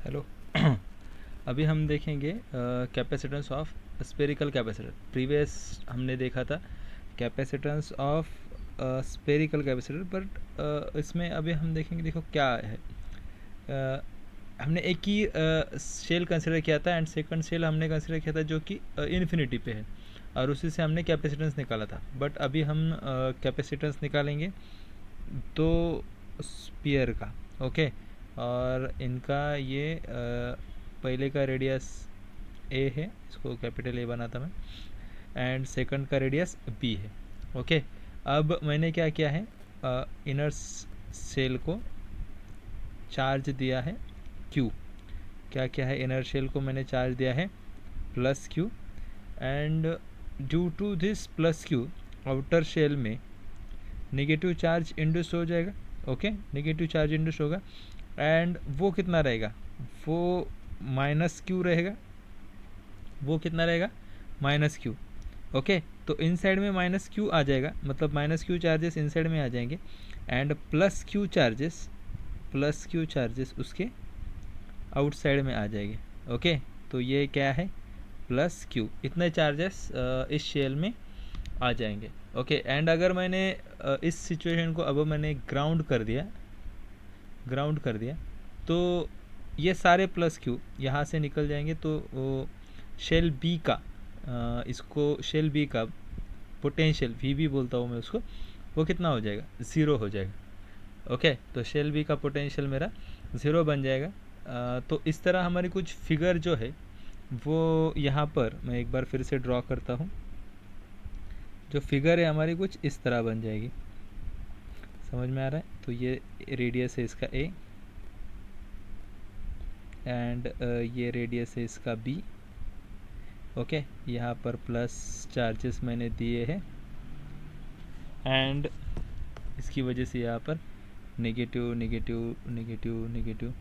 Hello. अभी हम देखेंगे capacitance of spherical capacitor. Previous हमने देखा था capacitance of spherical capacitor, but इसमें अभी हम देखेंगे, देखो क्या है। हमने एक ही शेल कंसिडर किया था एंड सेकंड शेल हमने कंसिडर किया था जो कि इन्फिनिटी पे है, और उसी से हमने कैपेसिटेंस निकाला था। बट अभी हम कैपेसिटेंस निकालेंगे दो स्पीयर का, ओके। और इनका ये पहले का रेडियस ए है, इसको कैपिटल ए बना था मैं, एंड सेकंड का रेडियस बी है, ओके। अब मैंने क्या किया है, इनर सेल को चार्ज दिया है क्यू। क्या क्या है, इनर शेल को मैंने चार्ज दिया है plus Q, and due to this plus Q outer shell में नेगेटिव चार्ज इंड्यूस हो जाएगा, ओके। नेगेटिव चार्ज इंड्यूस होगा एंड वो कितना रहेगा, वो माइनस क्यू रहेगा। वो कितना रहेगा, माइनस क्यू, ओके। तो इनसाइड में माइनस क्यू आ जाएगा, मतलब माइनस क्यू चार्जेस इनसाइड में आ जाएंगे एंड प्लस क्यू चार्जेस उसके आउटसाइड में आ जाएंगे, ओके। तो ये क्या है, प्लस क्यू, इतने चार्जेस इस शेल में आ जाएंगे, ओके। एंड अगर मैंने इस सिचुएशन को अब मैंने ग्राउंड कर दिया तो ये सारे प्लस क्यू यहाँ से निकल जाएंगे। तो शेल बी का इसको शेल बी का पोटेंशियल वी बी बोलता हूँ मैं उसको, वो कितना हो जाएगा, ज़ीरो हो जाएगा, ओके। तो शेल बी का पोटेंशियल मेरा ज़ीरो बन जाएगा। तो इस तरह हमारी कुछ फिगर जो है वो यहाँ पर मैं एक बार फिर से ड्रॉ करता हूँ। जो फिगर है हमारी कुछ इस तरह बन जाएगी, समझ में आ रहा है। तो ये रेडियस है इसका ए एंड ये रेडियस है इसका बी, ओके। यहाँ पर प्लस चार्जेस मैंने दिए हैं एंड इसकी वजह से यहाँ पर नेगेटिव नेगेटिव नेगेटिव नेगेटिव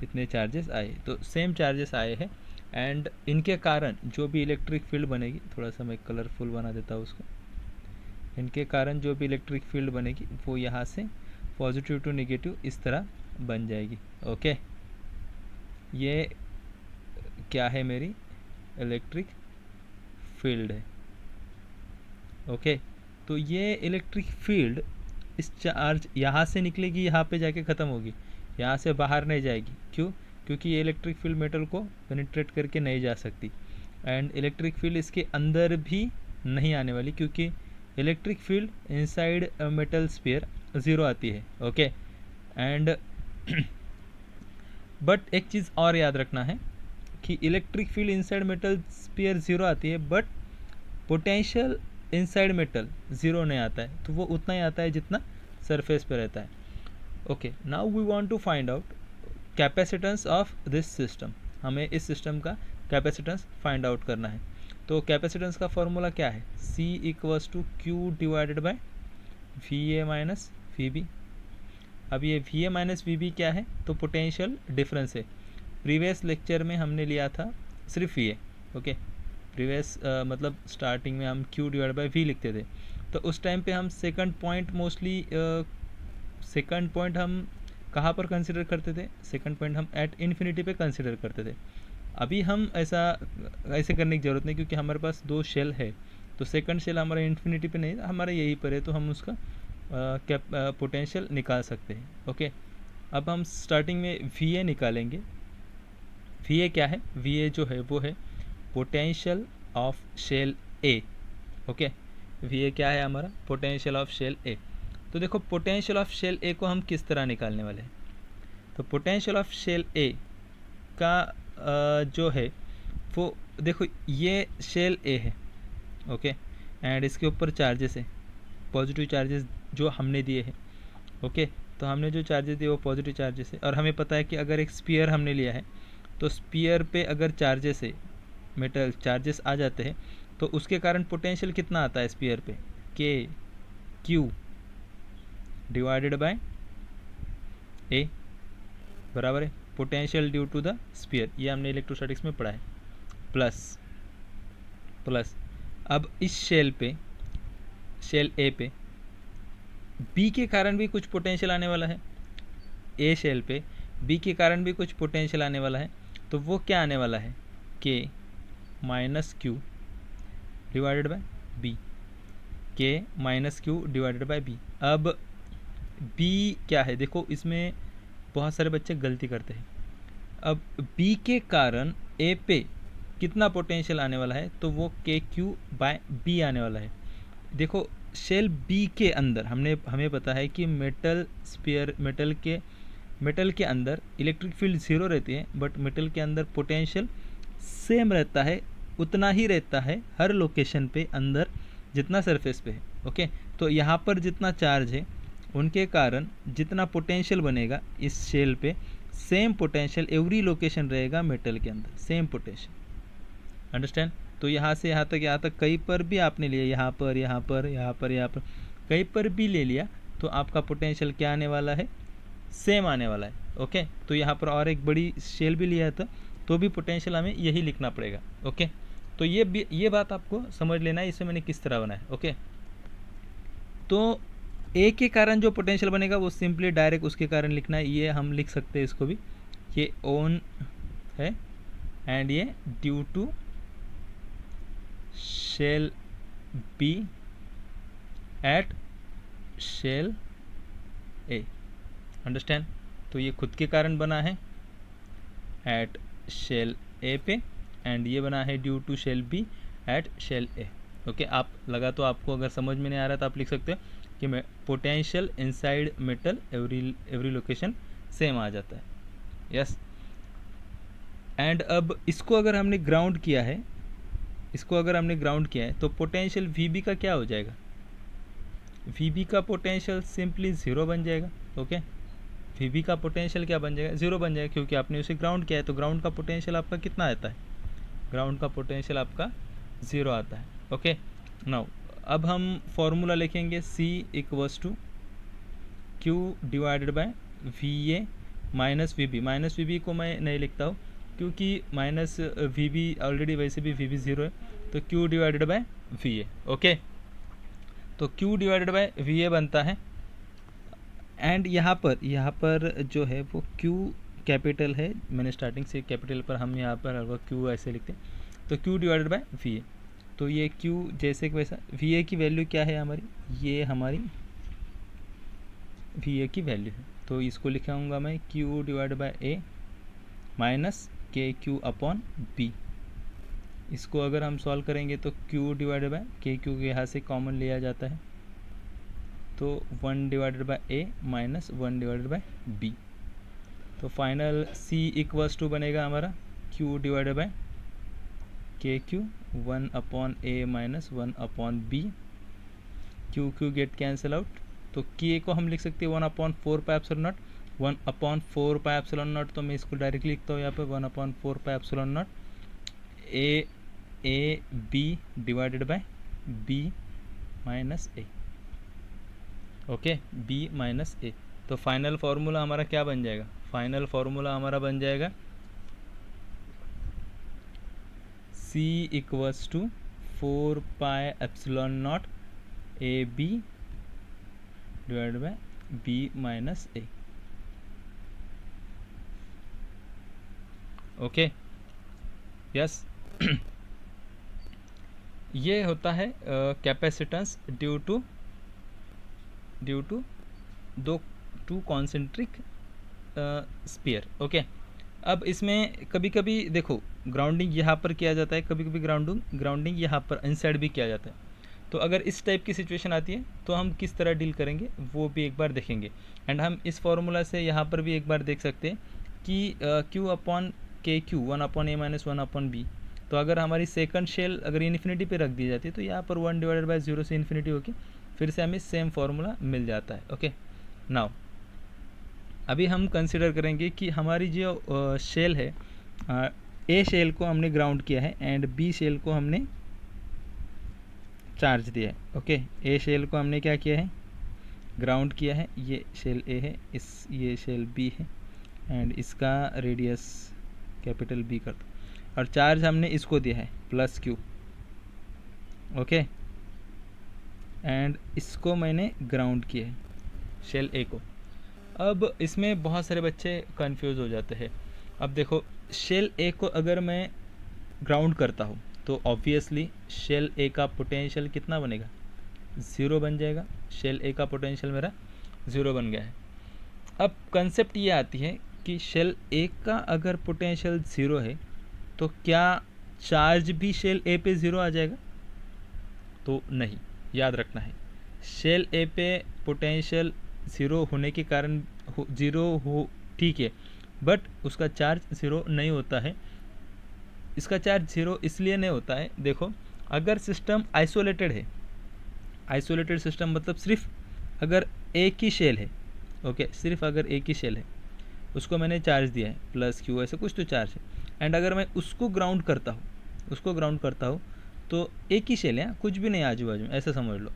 इतने चार्जेस आए। तो सेम चार्जेस आए हैं एंड इनके कारण जो भी इलेक्ट्रिक फील्ड बनेगी, थोड़ा सा मैं कलरफुल बना देता हूँ उसको। इनके कारण जो भी इलेक्ट्रिक फील्ड बनेगी वो यहाँ से पॉजिटिव टू नेगेटिव इस तरह बन जाएगी, ओके। ये क्या है, मेरी इलेक्ट्रिक फील्ड है, ओके। तो ये इलेक्ट्रिक फील्ड इस चार्ज यहाँ से निकलेगी, यहाँ पे जाके ख़त्म होगी, यहाँ से बाहर नहीं जाएगी। क्यों? क्योंकि ये इलेक्ट्रिक फील्ड मेटल को पेनिट्रेट करके नहीं जा सकती एंड इलेक्ट्रिक फील्ड इसके अंदर भी नहीं आने वाली, क्योंकि electric field inside metal sphere zero आती है, ओके। एंड बट एक चीज़ और याद रखना है कि electric field inside metal sphere zero आती है, but potential inside metal zero नहीं आता है। तो वो उतना ही आता है जितना सरफेस पे रहता है, okay. Now we want to find out capacitance of this system. हमें इस सिस्टम का कैपेसिटेंस फाइंड आउट करना है। तो कैपेसिटेंस का फॉर्मूला क्या है, C equals to Q divided by V A minus V B. अब ये V A minus V B क्या है, तो पोटेंशियल डिफरेंस है। प्रीवियस लेक्चर में हमने लिया था सिर्फ वी ए, ओके। प्रीवियस मतलब स्टार्टिंग में हम क्यू डिवाइड बाय वी लिखते थे। तो उस टाइम पे हम second point mostly second point हम कहाँ पर कंसिडर करते थे, सेकंड पॉइंट हम एट इन्फिनिटी पे कंसिडर करते थे। अभी हम ऐसे करने की ज़रूरत नहीं, क्योंकि हमारे पास दो शेल है। तो सेकंड शेल हमारा इन्फिनिटी पे नहीं, हमारा यहीं पर है, तो हम उसका पोटेंशियल निकाल सकते हैं, ओके। अब हम स्टार्टिंग में वी ए निकालेंगे। वी ए क्या है, वी ए जो है वो है potential of shell A, okay. V A क्या है हमारा, पोटेंशियल ऑफ शेल ए। तो देखो पोटेंशियल ऑफ शेल ए को हम किस तरह निकालने वाले हैं। तो पोटेंशियल ऑफ शेल ए का जो है वो देखो, ये शेल ए है, ओके। एंड इसके ऊपर चार्जेस है, पॉजिटिव चार्जेस जो हमने दिए हैं, ओके। तो हमने जो चार्जेस दिए वो पॉजिटिव चार्जेस है, और हमें पता है कि अगर एक स्पीयर हमने लिया है तो स्पीयर पे अगर चार्जेस है, मेटल चार्जेस आ जाते हैं, तो उसके कारण पोटेंशियल कितना आता है स्पीयर पे, के क्यू डिवाइडेड बाय ए बराबर है potential due to the sphere. ये हमने इलेक्ट्रोस्टैटिक्स में पढ़ा है, प्लस अब इस शेल ए पे बी के कारण भी कुछ पोटेंशियल आने वाला है। ए शेल पे बी के कारण भी कुछ पोटेंशियल आने वाला है, तो वो क्या आने वाला है, K minus Q divided by B, K minus Q divided by B. अब बी क्या है, देखो इसमें बहुत सारे बच्चे गलती करते हैं। अब बी के कारण ए पे कितना पोटेंशियल आने वाला है, तो वो के क्यू बाय बी आने वाला है। देखो शेल बी के अंदर हमें पता है कि मेटल के अंदर इलेक्ट्रिक फील्ड ज़ीरो रहती है, बट मेटल के अंदर पोटेंशियल सेम रहता है, उतना ही रहता है हर लोकेशन पे अंदर जितना सरफेस पे है। ओके, तो यहाँ पर जितना चार्ज है उनके कारण जितना पोटेंशियल बनेगा इस शेल पे, सेम पोटेंशियल एवरी लोकेशन रहेगा मेटल के अंदर, सेम पोटेंशियल। अंडरस्टैंड? तो यहाँ से यहाँ तक कहीं पर भी आपने लिया, यहाँ पर कहीं पर भी ले लिया, तो आपका पोटेंशियल क्या आने वाला है, सेम आने वाला है। ओके, तो यहाँ पर और एक बड़ी शेल भी लिया था तो भी पोटेंशियल हमें यही लिखना पड़ेगा। ओके, तो ये बात आपको समझ लेना है, इसे मैंने किस तरह बनाया। ओके, तो ए के कारण जो पोटेंशियल बनेगा वो सिंपली डायरेक्ट उसके कारण लिखना है, ये हम लिख सकते हैं इसको भी, ये ऑन है एंड ये due to shell B at shell A. Understand? तो ये खुद के कारण बना है एट शेल ए पे, एंड ये बना है due to shell B at shell A. Okay, आप लगा तो आपको अगर समझ में नहीं आ रहा तो आप लिख सकते हो कि मैं potential inside metal every location same आ जाता है। यस, एंड अब इसको अगर हमने ग्राउंड किया है, तो पोटेंशियल वी का क्या हो जाएगा, वी का पोटेंशियल सिंपली ज़ीरो बन जाएगा। ओके, वी का पोटेंशियल क्या बन जाएगा, ज़ीरो बन जाएगा, क्योंकि आपने उसे ग्राउंड किया है। तो ग्राउंड का पोटेंशियल आपका कितना आता है, ग्राउंड का पोटेंशियल आपका ज़ीरो आता है। ओके, नाउ अब हम फॉर्मूला लिखेंगे C equals to Q divided by VA minus VB। Minus VB को मैं नहीं लिखता हूँ क्योंकि माइनस VB ऑलरेडी, वैसे भी VB ज़ीरो है, तो Q divided by VA। Okay, तो Q डिवाइडेड बाय VA बनता है, एंड यहाँ पर जो है वो Q कैपिटल है, मैंने स्टार्टिंग से कैपिटल पर हम यहाँ पर Q ऐसे लिखते हैं, तो Q डिवाइडेड बाय VA। तो ये Q जैसे कि वैसा, VA की वैल्यू क्या है हमारी, ये हमारी VA की वैल्यू है, तो इसको लिखाऊंगा मैं Q divide by A minus KQ upon B। इसको अगर हम सॉल्व करेंगे तो Q डिवाइड बाय KQ के यहाँ से कॉमन लिया जाता है, तो 1 divided bye A minus 1 divided by B। तो फाइनल C इक्वल्स टू बनेगा हमारा Q divided bye KQ 1 upon A minus 1 upon B। Q get cancel out, तो K को हम लिख सकते हैं 1 upon 4 pi epsilon not, 1 upon 4 pi epsilon not, तो मैं इसको डायरेक्टली लिखता हूँ यहाँ पे 1 upon 4 pi epsilon not A B divided by B minus A। Okay, B minus A। तो फाइनल फार्मूला हमारा क्या बन जाएगा, फाइनल फार्मूला हमारा बन जाएगा C equals to 4 pi epsilon naught AB divided by B minus A। Okay, yes, ये होता है capacitance due to two concentric sphere. Okay, अब इसमें कभी कभी देखो ग्राउंडिंग यहाँ पर किया जाता है, कभी कभी ग्राउंडिंग यहाँ पर इनसाइड भी किया जाता है। तो अगर इस टाइप की सिचुएशन आती है तो हम किस तरह डील करेंगे वो भी एक बार देखेंगे, एंड हम इस फॉर्मूला से यहाँ पर भी एक बार देख सकते हैं कि Q upon KQ 1 upon A minus 1 upon B। तो अगर हमारी सेकंड शेल अगर इन्फिनिटी पे रख दी जाती है तो यहाँ पर 1 डिवाइडेड बाय 0 से इन्फिनिटी होके फिर से हमें सेम फार्मूला मिल जाता है। ओके, नाउ अभी हम कंसिडर करेंगे कि हमारी जो शेल है, ए शेल को हमने ग्राउंड किया है एंड बी शेल को हमने चार्ज दिया है। ओके, ए शेल को हमने क्या किया है, ग्राउंड किया है, ये शेल ए है, ये शेल बी है, एंड इसका रेडियस कैपिटल बी कर दो, और चार्ज हमने इसको दिया है प्लस Q। ओके, एंड इसको मैंने ग्राउंड किया है शेल ए को। अब इसमें बहुत सारे बच्चे कंफ्यूज हो जाते हैं। अब देखो, शेल ए को अगर मैं ग्राउंड करता हूँ तो ऑब्वियसली शेल ए का पोटेंशियल कितना बनेगा, 0 बन जाएगा। शेल ए का पोटेंशियल मेरा 0 बन गया है। अब कंसेप्ट ये आती है कि शेल ए का अगर पोटेंशियल 0 है तो क्या चार्ज भी शेल ए पे 0 आ जाएगा? तो नहीं, याद रखना है। शेल ए पे पोटेंशियल 0 होने के कारण 0 हो, ठीक है, बट उसका चार्ज 0 नहीं होता है। इसका चार्ज 0 इसलिए नहीं होता है, देखो, अगर सिस्टम आइसोलेटेड है, आइसोलेटेड सिस्टम मतलब सिर्फ अगर एक ही शेल है, ओके, सिर्फ अगर एक ही शेल है, उसको मैंने चार्ज दिया है प्लस क्यू, ऐसे कुछ तो चार्ज है, एंड अगर मैं उसको ग्राउंड करता हूँ, उसको ग्राउंड करता हूँ तो एक ही शेल है, कुछ भी नहीं आजू बाजू में, ऐसा समझ लो।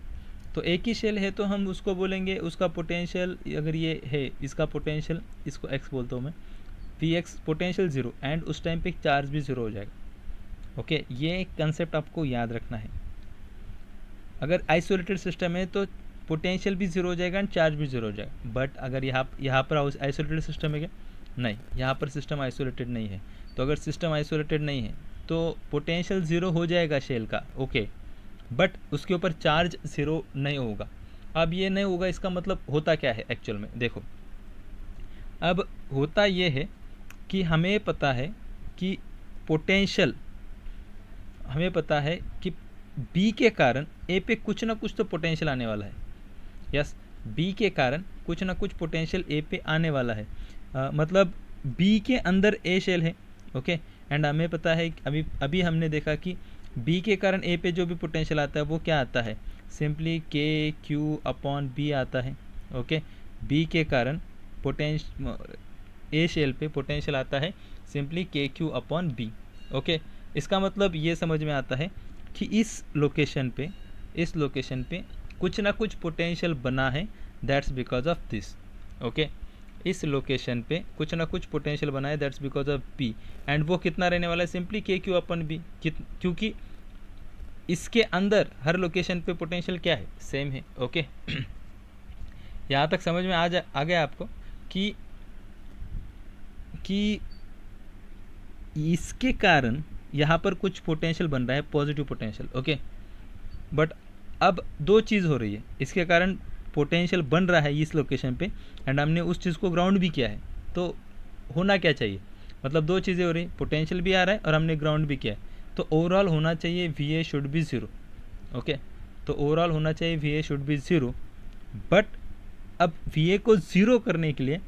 तो एक ही शेल है तो हम उसको बोलेंगे, उसका पोटेंशियल अगर ये है, इसका पोटेंशियल, इसको एक्स बोलता हूँ मैं, वी एक्स पोटेंशियल 0, एंड उस टाइम पे चार्ज भी 0 हो जाएगा। ओके, ये कंसेप्ट आपको याद रखना है। अगर आइसोलेटेड सिस्टम है तो पोटेंशियल भी 0 हो जाएगा एंड चार्ज भी 0 हो जाएगा। बट अगर यहाँ पर आइसोलेटेड सिस्टम है क्या? नहीं, यहाँ पर सिस्टम आइसोलेटेड नहीं है। तो अगर सिस्टम आइसोलेटेड नहीं है तो पोटेंशियल 0 हो जाएगा शेल का, ओके, बट उसके ऊपर चार्ज 0 नहीं होगा। अब ये नहीं होगा, इसका मतलब होता क्या है एक्चुअल में? देखो, अब होता ये है कि हमें पता है कि पोटेंशियल, हमें पता है कि बी के कारण ए पे कुछ ना कुछ तो पोटेंशियल आने वाला है। यस, बी के कारण कुछ ना कुछ पोटेंशियल ए पे आने वाला है। मतलब बी के अंदर ए शेल है, ओके, एंड हमें पता है, अभी हमने देखा कि बी के कारण ए पे जो भी पोटेंशियल आता है वो क्या आता है, सिंपली के क्यू अपॉन बी आता है। ओके, बी के कारण ए शेल पे पोटेंशियल आता है सिंपली के क्यू अपॉन बी। ओके, इसका मतलब ये समझ में आता है कि इस लोकेशन पे कुछ ना कुछ पोटेंशियल बना है, that's because of this. Okay, इस लोकेशन पे कुछ ना कुछ पोटेंशियल बना है, that's because of B, and वो कितना रहने वाला है, सिंपली के क्यू अपन बी, क्योंकि इसके अंदर हर लोकेशन पे पोटेंशियल क्या है, सेम है। ओके, यहाँ तक समझ में आ गया आपको कि इसके कारण यहाँ पर कुछ पोटेंशियल बन रहा है, पॉजिटिव पोटेंशियल। ओके, बट अब दो चीज़ हो रही है, इसके कारण पोटेंशियल बन रहा है इस लोकेशन पे, एंड हमने उस चीज़ को ग्राउंड भी किया है। तो होना क्या चाहिए, मतलब दो चीज़ें हो रही, पोटेंशियल भी आ रहा है और हमने ग्राउंड भी किया है, तो ओवरऑल होना चाहिए V A should be 0। Okay, तो ओवरऑल होना चाहिए V A should be 0, but अब वी ए को 0 करने के लिए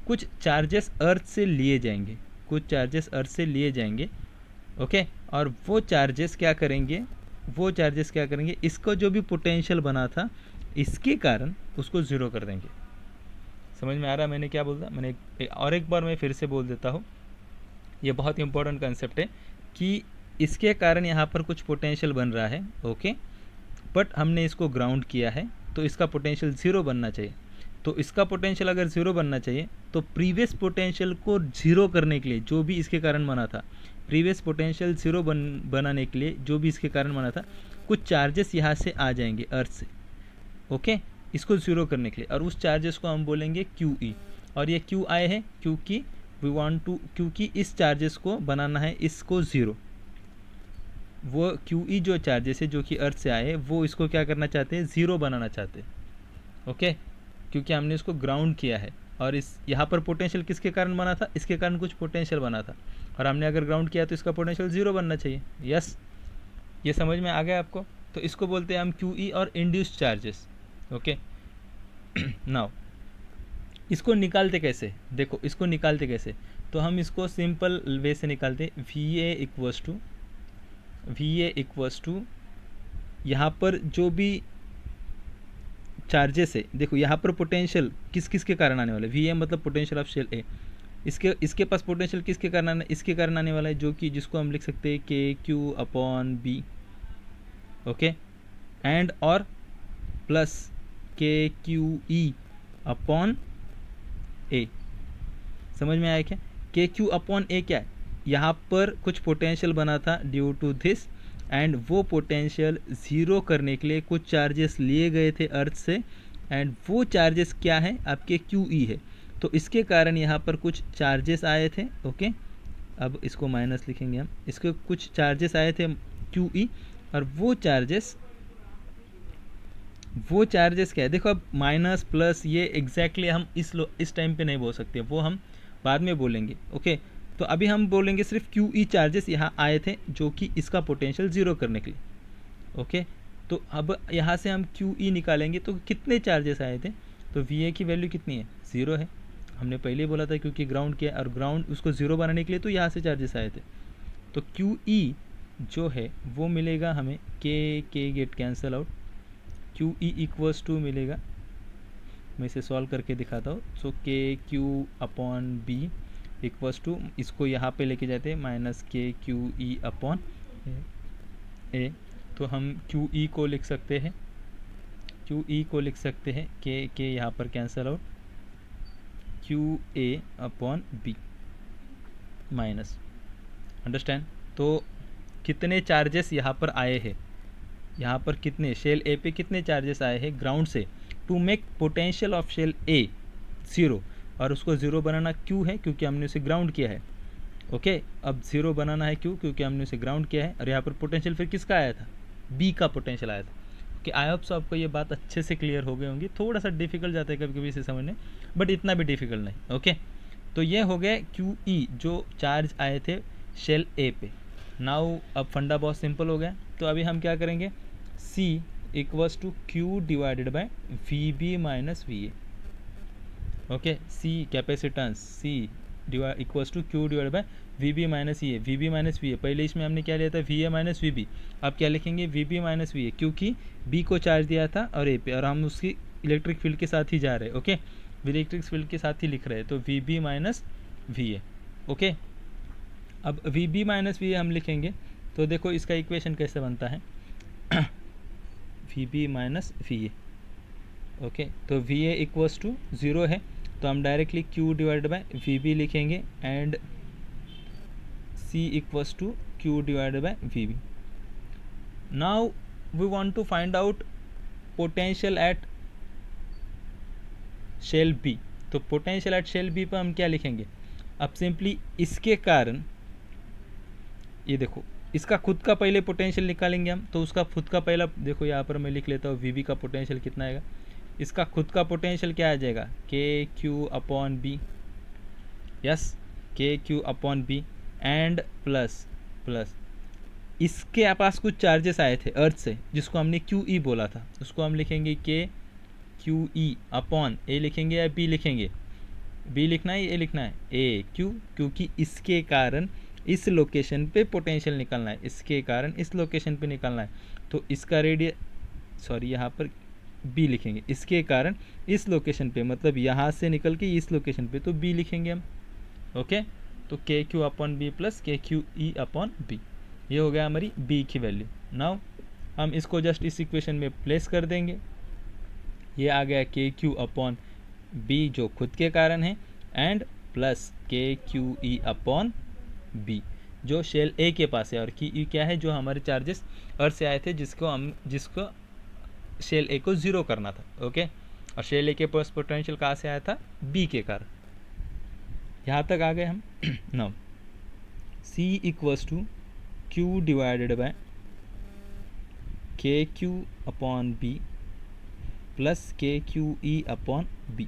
कुछ चार्जेस अर्थ से लिए जाएंगे, ओके, और वो चार्जेस क्या करेंगे, इसको जो भी पोटेंशियल बना था इसके कारण उसको 0 कर देंगे। समझ में आ रहा है मैंने क्या बोला? मैंने एक बार मैं फिर से बोल देता हूँ, ये बहुत इंपॉर्टेंट कंसेप्ट है कि इसके कारण यहाँ पर कुछ पोटेंशियल बन रहा है, ओके, बट हमने इसको ग्राउंड किया है तो इसका पोटेंशियल 0 बनना चाहिए। तो इसका पोटेंशियल अगर 0 बनना चाहिए तो प्रीवियस पोटेंशियल को 0 करने के लिए जो भी इसके कारण बना था, प्रीवियस पोटेंशियल 0 बनाने के लिए जो भी इसके कारण बना था, कुछ चार्जेस यहाँ से आ जाएंगे अर्थ से, ओके, इसको 0 करने के लिए, और उस चार्जेस को हम बोलेंगे क्यू ई। और ये क्यू आए हैं क्योंकि इस चार्जेस को बनाना है इसको 0। वो क्यू ई जो चार्जेस है जो कि अर्थ से आए, वो इसको क्या करना चाहते हैं, 0 बनाना चाहते हैं। ओके, क्योंकि हमने इसको ग्राउंड किया है, और इस यहाँ पर पोटेंशियल किसके कारण बना था, इसके कारण कुछ पोटेंशियल बना था, और हमने अगर ग्राउंड किया तो इसका पोटेंशियल 0 बनना चाहिए। यस, ये समझ में आ गया आपको? तो इसको बोलते हैं हम क्यू ई और इंड्यूस्ड चार्जेस। ओके, नाउ इसको निकालते कैसे, देखो इसको निकालते कैसे, तो हम इसको सिंपल वे से निकालते, वी ए इक्वस टू यहाँ पर जो भी चार्जेस है, देखो यहाँ पर पोटेंशियल किस के कारण आने वाला है, वी ए मतलब पोटेंशियल ऑफ शेल ए, इसके पास पोटेंशियल किसके कारण इसके कारण आने वाला है, जो कि जिसको हम लिख सकते हैं K Q upon B. Okay, and और plus K Q E upon A. समझ में आया क्या? के क्यू अपॉन ए क्या है, यहाँ पर कुछ पोटेंशियल बना था ड्यू टू दिस, एंड वो पोटेंशियल 0 करने के लिए कुछ चार्जेस लिए गए थे अर्थ से, एंड वो चार्जेस क्या है, आपके क्यू ई है। तो इसके कारण यहाँ पर कुछ चार्जेस आए थे। ओके, अब इसको माइनस लिखेंगे हम, इसके कुछ चार्जेस आए थे QE, और वो चार्जेस क्या है, देखो अब माइनस प्लस ये एग्जैक्टली हम इस टाइम पे नहीं बोल सकते, वो हम बाद में बोलेंगे। ओके, तो अभी हम बोलेंगे सिर्फ QE चार्जेस यहाँ आए थे जो कि इसका पोटेंशियल ज़ीरो करने के लिए। ओके, तो अब यहाँ से हम QE निकालेंगे तो कितने चार्जेस आए थे, तो VA की वैल्यू कितनी है, 0 है, हमने पहले ही बोला था क्योंकि ग्राउंड किया, और ग्राउंड उसको 0 बनाने के लिए तो यहाँ से चार्जेस आए थे। तो QE जो है वो मिलेगा हमें, K get cancel out, QE equals to मिलेगा, मैं इसे सॉल्व करके दिखाता हूँ। सो KQ/B इक्वल्स टू, इसको यहाँ पे लेके जाते हैं माइनस KQE/A, तो हम QE को लिख सकते हैं, के यहाँ पर cancel out, QA/B minus, understand. तो कितने चार्जेस यहाँ पर आए हैं, यहाँ पर कितने शेल ए पे कितने चार्जेस आए हैं ग्राउंड से, to make potential of shell A 0, और उसको 0 बनाना क्यों है, क्योंकि हमने उसे ग्राउंड किया है। ओके, अब 0 बनाना है क्यों, क्योंकि हमने उसे ग्राउंड किया है, और यहाँ पर पोटेंशियल फिर किसका आया था, बी का पोटेंशियल आया था। ओके, आई होप सो आपको ये बात अच्छे से क्लियर हो गई होंगी, थोड़ा सा डिफिकल्ट जाता है कभी कभी इसे समझने, बट इतना भी डिफिकल्ट नहीं। ओके, तो ये हो गया QE जो चार्ज आए थे शेल ए पे। नाउ अब फंडा बहुत सिंपल हो गया, तो अभी हम क्या करेंगे, C equals to Q divided by VB minus VA। Okay, C capacitance C equals to Q divided by VB minus VA, पहले इसमें हमने क्या लिया था, VA माइनस VB, अब क्या लिखेंगे, VB माइनस VA, क्योंकि B को चार्ज दिया था और A पे, और हम उसकी इलेक्ट्रिक फील्ड के साथ ही जा रहे हैं। ओके, इलेक्ट्रिक फील्ड के साथ ही लिख रहे हैं, तो VB माइनस VA। ओके, अब VB माइनस VA हम लिखेंगे, तो देखो इसका इक्वेशन कैसे बनता है, VB माइनस VA। ओके, तो VA इक्वल्स टू 0 है, तो हम directly Q divided by VB लिखेंगे, and C equals to Q divided by VB। Now we want to find out potential at shell B, तो potential at shell B पर हम क्या लिखेंगे, अब सिंपली इसके कारण, ये देखो इसका खुद का पहले पोटेंशियल निकालेंगे हम, तो उसका खुद का पहला देखो यहाँ पर मैं लिख लेता हूँ, VB का पोटेंशियल कितना आएगा, इसका खुद का पोटेंशियल क्या आ जाएगा, KQ/B, yes KQ/B, and plus इसके पास कुछ चार्जेस आए थे अर्थ से जिसको हमने QE बोला था, उसको हम लिखेंगे KQE/A लिखेंगे या B लिखेंगे, B लिखना है, A लिखना है, A, क्योंकि इसके कारण इस लोकेशन पे पोटेंशियल निकालना है, इसके कारण इस लोकेशन पे निकालना है, तो इसका यहाँ पर B लिखेंगे, इसके कारण इस लोकेशन पे, मतलब यहाँ से निकल के इस लोकेशन पे, तो B लिखेंगे हम। ओके, तो KQ/B प्लस KQE/B, ये हो गया हमारी B की वैल्यू। नाउ हम इसको जस्ट इस इक्वेशन में प्लेस कर देंगे, ये आ गया KQ/B जो खुद के कारण है, एंड प्लस KQE/B जो शेल A के पास है, और QE क्या है, जो हमारे चार्जेस अर्थ से आए थे जिसको शेल A को 0 करना था। ओके, और शेल A के पास पोटेंशियल कहाँ से आया था, B के कारण। यहाँ तक आ गए हम। Now C equals to Q divided by KQ/B plus KQE/B।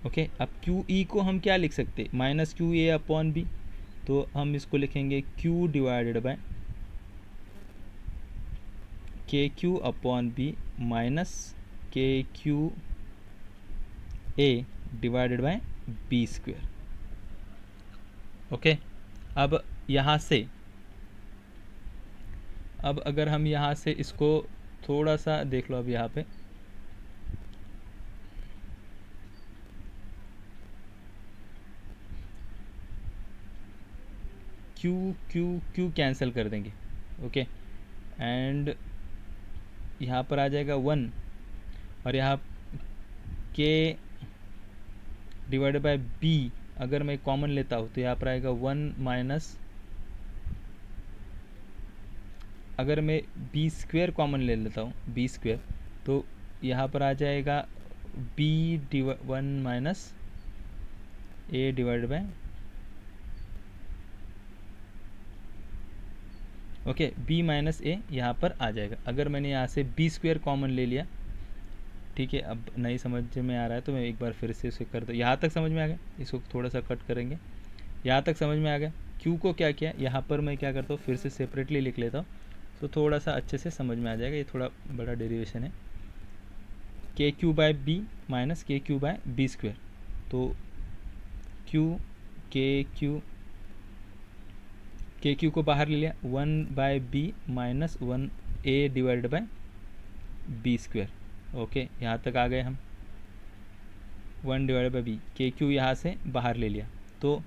Okay, अब QE को हम क्या लिख सकते, माइनस QA/B, तो हम इसको लिखेंगे Q divided by KQ/B minus KQA divided by B square. Okay, अब यहाँ से, अब अगर हम यहाँ से इसको थोड़ा सा देख लो, अब यहाँ पे Q कैंसिल कर देंगे। ओके, एंड यहाँ पर आ जाएगा 1, और यहाँ K डिवाइडेड बाय B अगर मैं कॉमन लेता हूँ तो यहाँ पर आएगा 1 माइनस, अगर मैं B स्क्वायर कॉमन ले लेता हूँ, B स्क्वायर, तो यहाँ पर आ जाएगा B 1 minus A divided by okay B minus A यहाँ पर आ जाएगा। अगर मैंने यहाँ से बी स्क्वायर कॉमन ले लिया, ठीक है, अब नहीं समझ में आ रहा है तो मैं एक बार फिर से इसे कर दूँ। यहाँ तक समझ में आ गया, इसको थोड़ा सा कट करेंगे। यहाँ तक समझ में आ गया। क्यू को क्या किया, यहाँ पर मैं क्या करता हूँ, फिर से सेपरेटली लिख लेता हूँ तो थोड़ा सा अच्छे से समझ में आ जाएगा। ये थोड़ा बड़ा डेरिवेशन है। K Q by B minus K Q by B square, तो के क्यू को बाहर ले लिया, 1 by B minus 1 A divided by B square. Okay, यहाँ तक आ गए हम। 1 divided by B, K Q यहाँ से बाहर ले लिया तो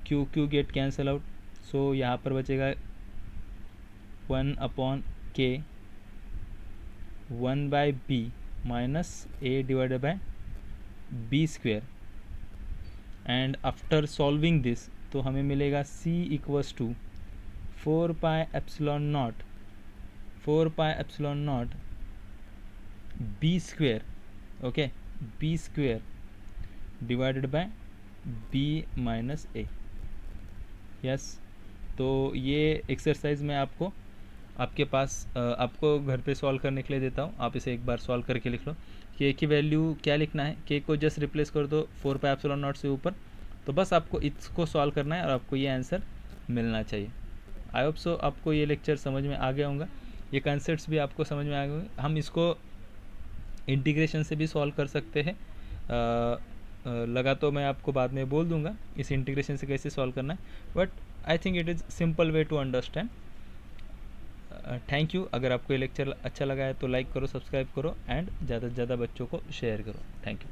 Q Q get cancel out. So यहाँ पर बचेगा 1 upon K 1 by B minus A divided by B square. And after solving this तो हमें मिलेगा c equals to 4 pi epsilon naught B square, okay, B square divided by B minus A. Yes, तो ये exercise मैं आपको आपके पास आपको घर पे सॉल्व करने के लिए देता हूँ। आप इसे एक बार सॉल्व करके लिख लो। के की वैल्यू क्या लिखना है, के को जस्ट रिप्लेस कर दो 4 पाई एप्सिलॉन नॉट से ऊपर, तो बस आपको इसको सॉल्व करना है और आपको ये आंसर मिलना चाहिए। आई होप सो आपको ये लेक्चर समझ में आ गया होगा, ये कॉन्सेप्ट्स भी आपको समझ में आ गए होंगे। हम इसको इंटीग्रेशन से भी सॉल्व कर सकते हैं, लगा तो मैं आपको बाद में बोल दूंगा इस इंटीग्रेशन से कैसे सॉल्व करना है, but I think it is simple way to understand. Thank you. अगर आपको ये लेक्चर अच्छा लगा है तो लाइक करो, सब्सक्राइब करो एंड ज़्यादा से ज़्यादा बच्चों को शेयर करो। Thank you.